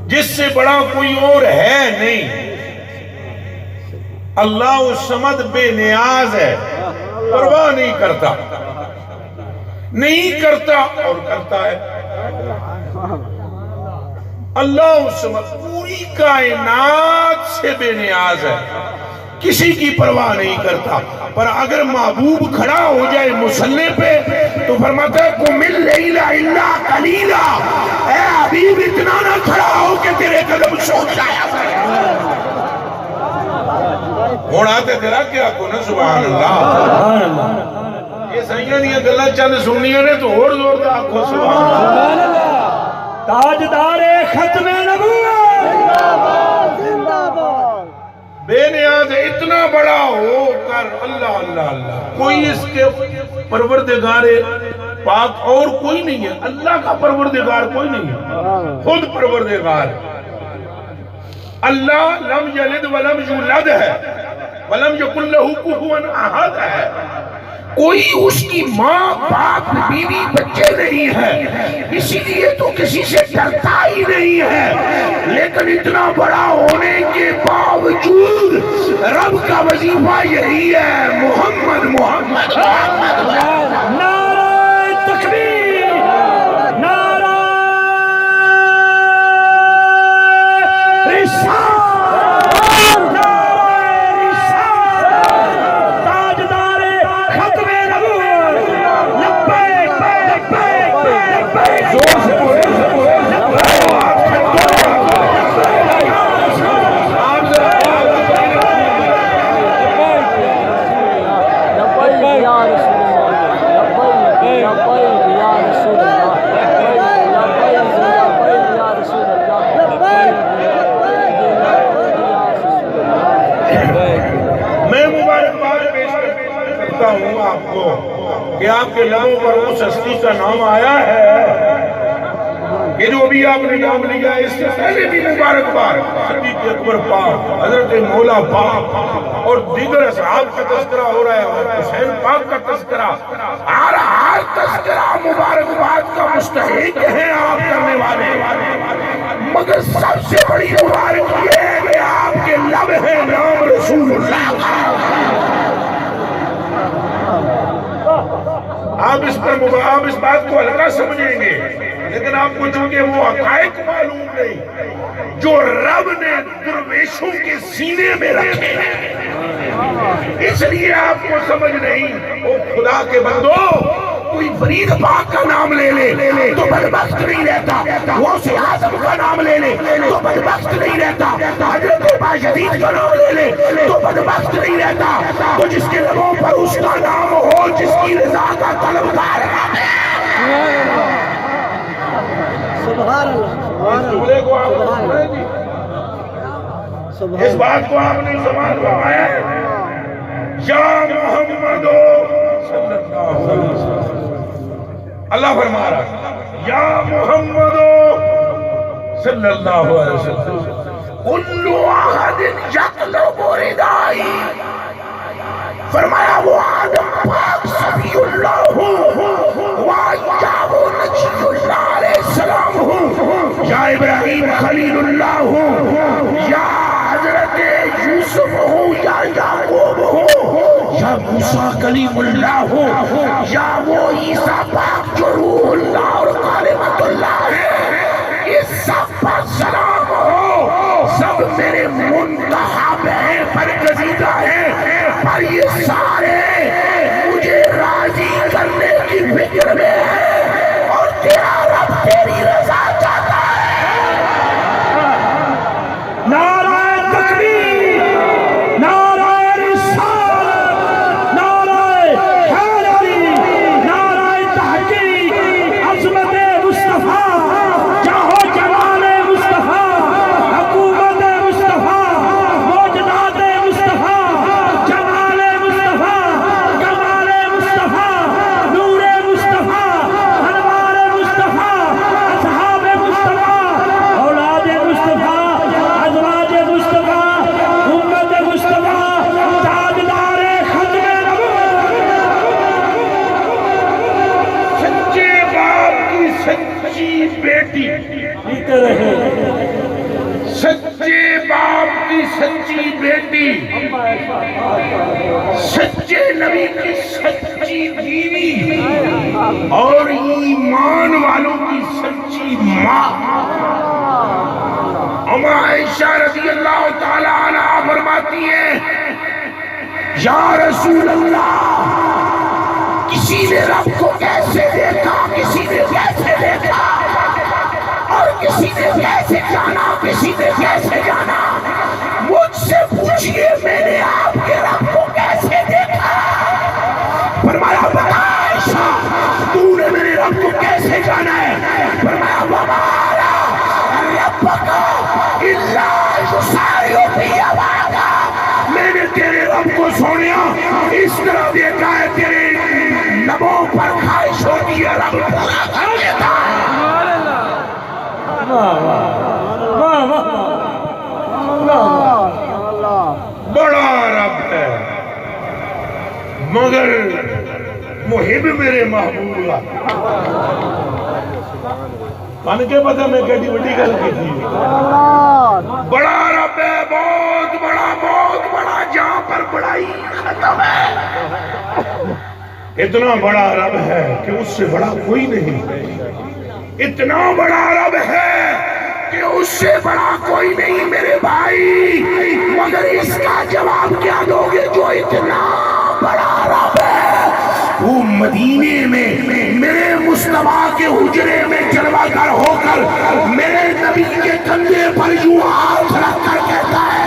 جس سے بڑا کوئی اور ہے نہیں. اللہ الصمد بے نیاز ہے, پرواہ نہیں کرتا اور کرتا ہے. اللہ الصمد پوری کائنات سے بے نیاز ہے, کسی کی پرواہ نہیں کرتا. پر اگر محبوب کھڑا ہو جائے مصلی پہ تو فرماتا ہے قم اللیل الا قلیلا, اے حبیب اتنا نہ کھڑا ہو کہ تیرے قدم سوکھ جایا. ہونا تے تیرا کیا کو نا سبحان اللہ. یہ سائیاں دیا گلہ چند سننیاں نے تو اور زور دا آکھو سبحان اللہ. تاجدار ختم نبوت بے نیاز اتنا بڑا ہو کر اللہ اللہ اللہ, کوئی اس کے پروردگار پاک اور کوئی نہیں ہے. اللہ کا پروردگار کوئی نہیں ہے, خود پروردگار. اللہ لم یلد ولم یولد ہے, ولم یکن لہ کفوا احد ہے. کوئی اس کی ماں باپ بیوی بچے نہیں ہے, اسی لیے تو کسی سے ڈرتا ہی نہیں ہے. لیکن اتنا بڑا ہونے کے باوجود رب کا وظیفہ یہی ہے, محمد محمد محمد. نعرہ تکبیر, نعرہ رسالت, نعرہ رسالت, تاجدار ختم نبوت. لبیک لبیک لبیک, زور سے بولے ہوں آپ کو کہ آپ کے لبوں پر اس ہستی کا نام آیا ہے. یہ جو ابھی آپ نے نام لیا ہے, اس سے پہلے بھی مبارکباد صدیق اکبر پاک, حضرت مولا پاک اور دیگر اصحاب کا تذکرہ ہو رہا ہے, اور حسین پاک کا تذکرہ. ہر تذکرہ مبارکباد کا مستحق ہے آپ کرنے والے. مگر سب سے بڑی مبارک یہ ہے کہ آپ کے لب ہے نام رسول اللہ کا. آپ اس بات کو ہلکا سمجھیں گے, لیکن آپ کو چونکہ وہ حقائق معلوم نہیں جو رب نے درویشوں کے سینے میں رکھے, اس لیے آپ کو سمجھ نہیں. او خدا کے بندو, کوئی فرید پاک کا نام لے لے تو بدبخت نہیں رہتا, غوث اعظم کا نام لے لے تو بدبخت نہیں رہتا, حضرت باشدید کا نام لے لے تو بدبخت نہیں رہتا. تو جس کے لبوں پر اس کا نام ہو, جس کی رضا کا طلبگار ہے. سبحان اللہ, اس بات کو آپ نے زبان فرمایا ہے, یا محمد صلی اللہ علیہ وسلم. اللہ فرما رہا ہے یا محمد صلی اللہ علیہ وسلم, کل احد یطلب ردائی. فرمایا وہ آدم پاک صفی اللہ ہوں, وایاب نجی اللہ علیہ السلام ہوں, یا ابراہیم خلیل اللہ ہوں, یا حضرت یوسف ہوں, یا یعقوب ہوں, یا موسیٰ کلیم اللہ ہوں, یا وہ عیسیٰ پاک جو روح اللہ اور کلمۃ اللہ ہے, یہ سب پر سلام ہو. سب میرے منتخب ہیں, برگزیدہ ہیں, پر یہ سارے مجھے راضی کرنے کی فکر میں ہیں, اور تیرا رب تیری رضا چاہتا ہے. نعرہ تکبیر, نعرہ رسالت, نعرہ حیدری, نعرہ تحقیق. سچی بیٹی، پیتے رہے سچے باپ کی سچی بیٹی، سچے نبی کی سچی بیوی اور ایمان والوں کی سچی ماں ام عائشہ رضی اللہ تعالی عنہا فرماتی ہیں یا رسول اللہ کسی نے رب کو کیسے دیکھا، کسی نے کیسے دیکھا، اور کسی نے کیسے جانا، کسی نے کیسے جانا، مجھ سے پوچھئے میں نے آپ کے رب کو کیسے دیکھا؟ فرمایا بتا عائشہ تو نے میرے رب کو کیسے جانا ہے؟ فرمایا وَمَا رَبَّكَ إِلَّا يُسَارِعُ فِي أَوَادِهِ، میں نے تیرے رب کو سونیا اس طرح دیکھا ہے تیرے لبوں پر خواہش ہوتی ہے رب پورا کر دیتا ہے۔ بڑا رب ہے مگر محب میرے محبوب کن کے پتہ میں کہتی بڑی گل کی تھی، بڑا رب ہے، بہت بڑا جہاں پر بڑائی ختم ہے، اتنا بڑا رب ہے کہ اس سے بڑا کوئی نہیں، اتنا بڑا رب ہے کہ اس سے بڑا کوئی نہیں میرے بھائی، مگر اس کا جواب کیا دو گے؟ جو اتنا بڑا رب ہے وہ مدینے میں میرے مصطفیٰ کے حجرے میں جلوہ گر ہو کر میرے نبی کے کندھے پر یوں ہاتھ رکھ کر کہتا ہے